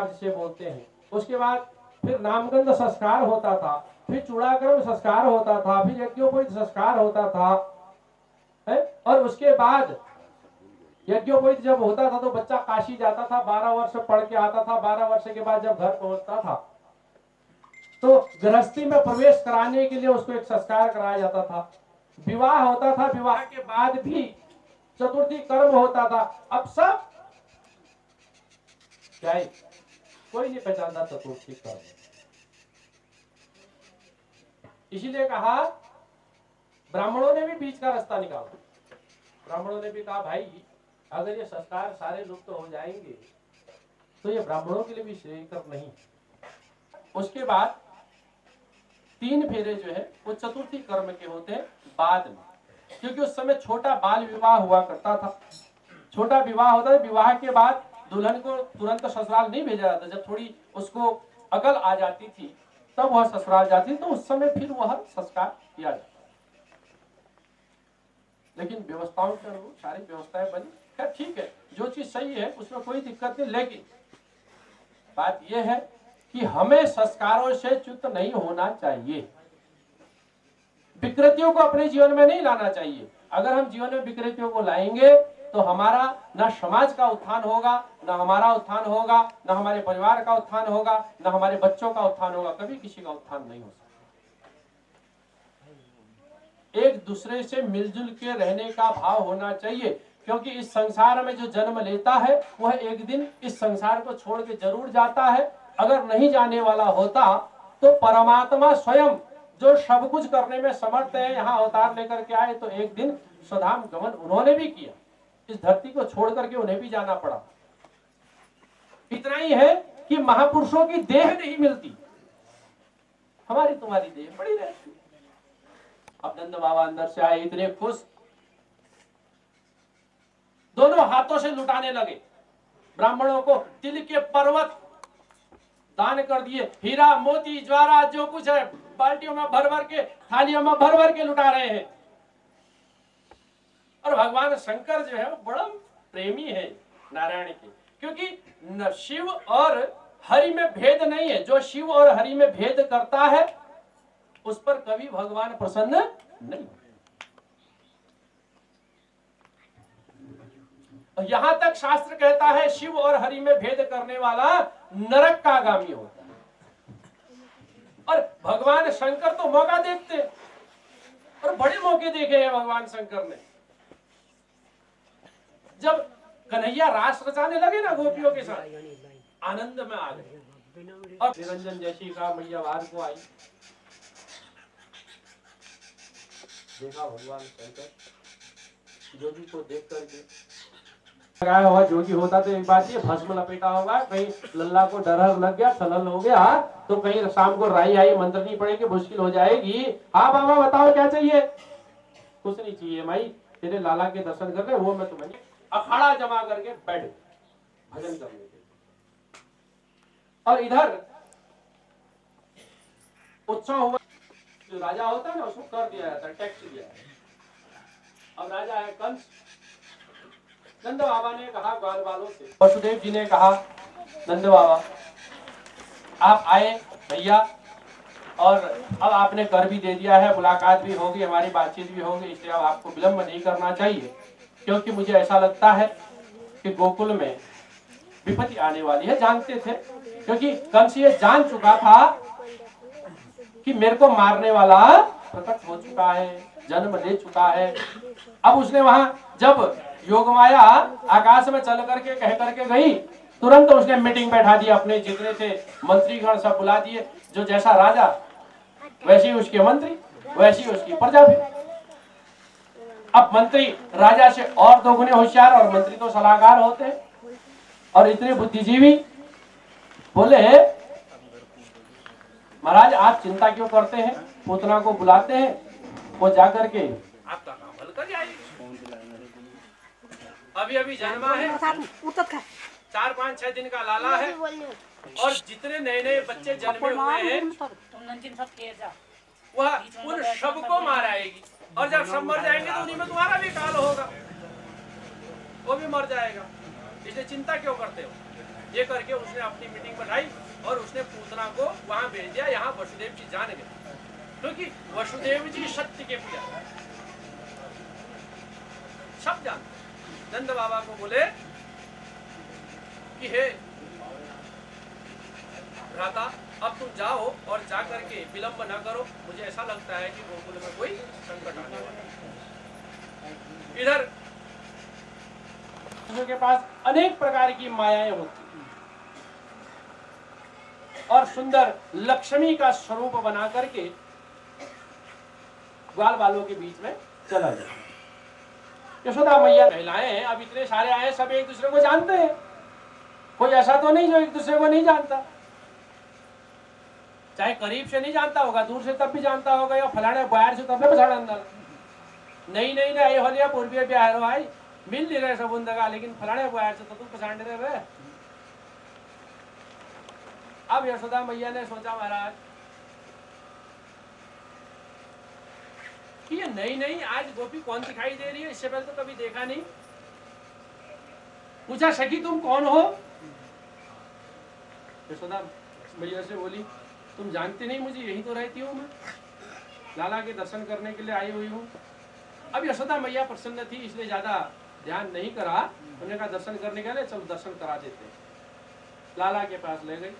संस्कार जिसे बोलते हैं। उसके बाद फिर नामगंध संस्कार होता था, फिर चूड़ाक्रम संस्कार होता था, फिर यज्ञोपवीत संस्कार होता था है? और उसके बाद यज्ञोपवीत जब होता था तो बच्चा काशी जाता था, 12 वर्ष पढ़ के आता था। 12 वर्ष के बाद जब घर पहुंचता था तो गृहस्थी में प्रवेश कराने के लिए उसको एक संस्कार कराया जाता था। विवाह होता था, विवाह के बाद भी चतुर्थी कर्म होता था। अब सब क्या है, कोई नहीं पहचानता चतुर्थी कर्म। इसीलिए कहा, ब्राह्मणों ने भी बीच का रास्ता निकाला। ब्राह्मणों ने भी कहा भाई अगर ये संस्कार सारे लुप्त हो जाएंगे तो ये ब्राह्मणों के लिए भी श्रेयकर नहीं। उसके बाद 3 फेरे जो है वो चतुर्थी कर्म के होते हैं बाद में, क्योंकि उस समय छोटा बाल विवाह हुआ करता था। छोटा विवाह होता है, विवाह के बाद दुल्हन को तुरंत ससुराल नहीं भेजा जाता। जब थोड़ी उसको अकल आ जाती थी तब वह ससुराल जाती, तो उस समय फिर वह संस्कार किया जाता। लेकिन व्यवस्थाओं के अनुरूप सारी व्यवस्थाएं बनी। क्या ठीक है, जो चीज सही है उसमें कोई दिक्कत नहीं। लेकिन बात यह है कि हमें संस्कारों से च्युत नहीं होना चाहिए, विकृतियों को अपने जीवन में नहीं लाना चाहिए। अगर हम जीवन में विकृतियों को लाएंगे तो हमारा न समाज का उत्थान होगा, न हमारा उत्थान होगा, न हमारे परिवार का उत्थान होगा, न हमारे बच्चों का उत्थान होगा। कभी किसी का उत्थान नहीं हो सकता। एक दूसरे से मिलजुल के रहने का भाव होना चाहिए, क्योंकि इस संसार में जो जन्म लेता है वह एक दिन इस संसार को छोड़ के जरूर जाता है। अगर नहीं जाने वाला होता तो परमात्मा स्वयं जो सब कुछ करने में समर्थ है, यहाँ अवतार लेकर के आए तो एक दिन स्वधाम गमन उन्होंने भी किया। इस धरती को छोड़ करके उन्हें भी जाना पड़ा। इतना ही है कि महापुरुषों की देह नहीं मिलती, हमारी तुम्हारी देह पड़ी रहती। अब नंद बाबा अंदर से आए, इतने खुश, दोनों हाथों से लुटाने लगे। ब्राह्मणों को तिल के पर्वत दान कर दिए, हीरा मोती ज्वारा जो कुछ है बाल्टियों में भर भर के, थालियों में भर भर के लुटा रहे हैं। और भगवान शंकर जो है वो बड़ा प्रेमी है नारायण के, क्योंकि शिव और हरि में भेद नहीं है। जो शिव और हरि में भेद करता है उस पर कभी भगवान प्रसन्न नहीं। यहां तक शास्त्र कहता है शिव और हरि में भेद करने वाला नरक का आगामी होता है। और भगवान शंकर तो मौका देखते, और बड़े मौके देखे हैं भगवान शंकर ने। जब कन्हैया रास रचाने लगे ना गोपियों के साथ, आनंद में आ गए। और निरंजन जैसी का मैया बाहर को आई, देखा भगवान शंकर जोगी को देख करके लगाया हुआ जोगी होता तो एक बात ये भस्म लपेटा होगा, कहीं लल्ला को डर लग गया, सलल हो गया तो कहीं शाम को राई आई मंत्रनी पड़ेगी, मुश्किल हो जाएगी। हाँ बाबा बताओ क्या चाहिए? कुछ नहीं चाहिए भाई, तेरे लाला के दर्शन कर रहे वो मैं तुम्हें अखाड़ा जमा करके बैठ भजन करने के। और इधर उत्सव हुआ, जो राजा होता है ना उसको कर दिया जाता है, टैक्स दिया है। अब राजा है कंस। नंद बाबा ने कहा ग्वाल वालों से, वसुदेव जी ने कहा नंद बाबा आप आए भैया, और अब आपने कर भी दे दिया है, मुलाकात भी होगी, हमारी बातचीत भी होगी, इसलिए अब आपको विलंब नहीं करना चाहिए। क्योंकि मुझे ऐसा लगता है कि गोकुल में विपत्ति आने वाली है। जानते थे, क्योंकि कंस ये जान चुका था कि मेरे को मारने वाला प्रकट हो चुका है, जन्म ले चुका है। अब उसने वहां जब योगमाया आकाश में चल करके कह करके गई, तुरंत उसने मीटिंग बैठा दी, अपने जितने थे मंत्रीगण सब बुला दिए। जो जैसा राजा वैसी उसके मंत्री, वैसी उसकी प्रजा भी। अब मंत्री राजा से और दोगुने होशियार, और मंत्री तो सलाहकार होते हैं और इतने बुद्धिजीवी। बोले महाराज आप चिंता क्यों करते हैं, पूतना को बुलाते हैं, वो जाकर के आपका काम हल कर जाएगी। अभी अभी जन्मा है, 4-5-6 दिन का लाला है, और जितने नए नए बच्चे जन्मे हुए हैं वह उन सबको माराएगी। और जब सब मर जाएंगे तो उन्हीं में तुम्हारा भी काल होगा, वो भी मर जाएगा। इसलिए चिंता क्यों करते हो? ये करके उसने अपनी मीटिंग बनाई और उसने पूतना को वहां भेज दिया। यहाँ वसुदेव जी जान गए, क्योंकि वसुदेव जी सत्य के पिता, सब जानते। नंद बाबा को बोले कि हे भ्राता, अब तुम जाओ और जा करके विलंब न करो, मुझे ऐसा लगता है कि गोकुल में कोई संकट आने वाला है। इधर के पास अनेक प्रकार की मायाएं होती और सुंदर लक्ष्मी का स्वरूप बना करके ग्वाल बालों के बीच में चला जाए। यशोदा मैया महिलाएं अब इतने सारे आए, सब एक दूसरे को जानते हैं, कोई ऐसा तो नहीं जो एक दूसरे को नहीं जानता। चाहे करीब से नहीं जानता होगा, दूर से तब भी जानता होगा, या फलाने बाहर से तब पछाड़ अंदर नहीं नहीं नहीं होलिया पूर्वी बिहार भाई मिल नहीं रहे सब का, लेकिन फलाने बाहर से तो तुम पछाड़ नहीं रहे। अब यशोदा मैया ने सोचा महाराज कि ये नहीं नहीं आज गोपी कौन दिखाई दे रही है, इससे पहले तो कभी देखा नहीं। पूछा सखी तुम कौन हो? यशोदा मैया से बोली तुम जानती नहीं मुझे, यही तो रहती हूँ मैं, लाला के दर्शन करने के लिए आई हुई हूँ। अब यशोदा मैया प्रसन्न थी इसलिए ज्यादा ध्यान नहीं करा, उन्होंने कहा दर्शन करने के लिए चलो दर्शन करा देते। लाला के पास ले गई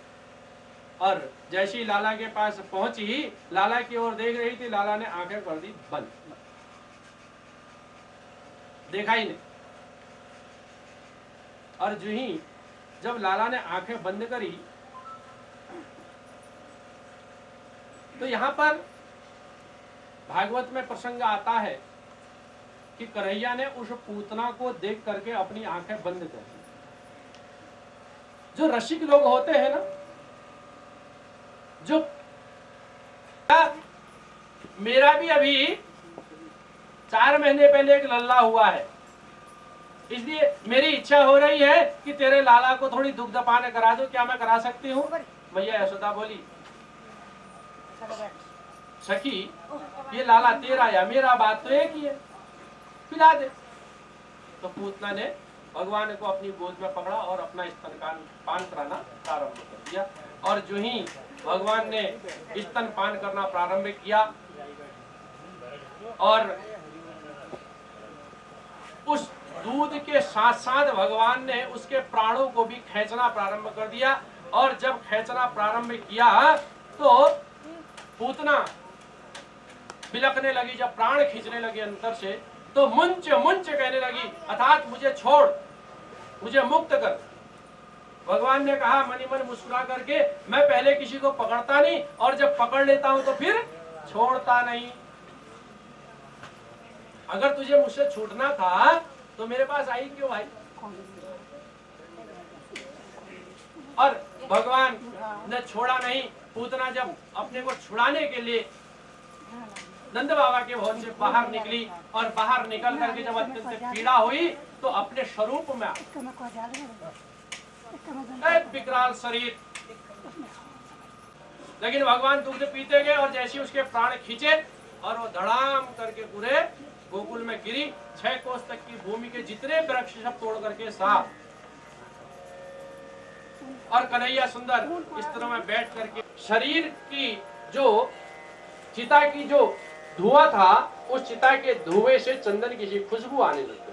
और जैसी लाला के पास पहुंची, लाला की ओर देख रही थी, लाला ने आंखें कर दी बंद, देखा ही नहीं। और जो ही जब लाला ने आंखें बंद करी तो यहां पर भागवत में प्रसंग आता है कि कन्हैया ने उस पूतना को देख करके अपनी आंखें बंद कर दी। जो रसिक लोग होते हैं ना, जो मेरा भी अभी 4 महीने पहले एक लल्ला हुआ है, इसलिए मेरी इच्छा हो रही है कि तेरे लाला को थोड़ी दुग्धपान करा दो, क्या मैं करा सकती हूँ? मैया यशोदा बोली सखी ये लाला तेरा या मेरा, बात तो एक ही है, पिला दे। तो पूतना ने भगवान को अपनी गोद में पकड़ा और अपना स्तनपान कराना प्रारंभ कर दिया। और जो ही भगवान ने स्तनपान करना प्रारंभ किया और उस दूध के साथ साथ भगवान ने उसके प्राणों को भी खींचना प्रारंभ कर दिया। और जब खींचना प्रारंभ किया तो पूतना बिलकने लगी, जब प्राण खींचने लगी अंतर से, तो मुंच मुंच कहने लगी, अर्थात मुझे छोड़, मुझे मुक्त कर। भगवान ने कहा मनी मन मुस्कुरा करके, मैं पहले किसी को पकड़ता नहीं और जब पकड़ लेता हूं तो फिर छोड़ता नहीं। अगर तुझे मुझसे छूटना था तो मेरे पास आई क्यों भाई? और भगवान ने छोड़ा नहीं। पूतना जब अपने को छुड़ाने के लिए नंद बाबा के भवन से बाहर निकली और बाहर निकल करके जब अत्यंत पीड़ा हुई तो अपने स्वरूप में एक विकराल शरीर, लेकिन भगवान दूध पीते गए और जैसे उसके प्राण खींचे और वो धड़ाम करके पूरे गोकुल में गिरी। 6 कोस तक की भूमि के जितने वृक्ष सब तोड़ करके साफ। और कन्हैया सुंदर इस तरह में बैठ करके शरीर की जो चिता की जो धुआं था, उस चिता के धुएं से चंदन की खुशबू आने लगी।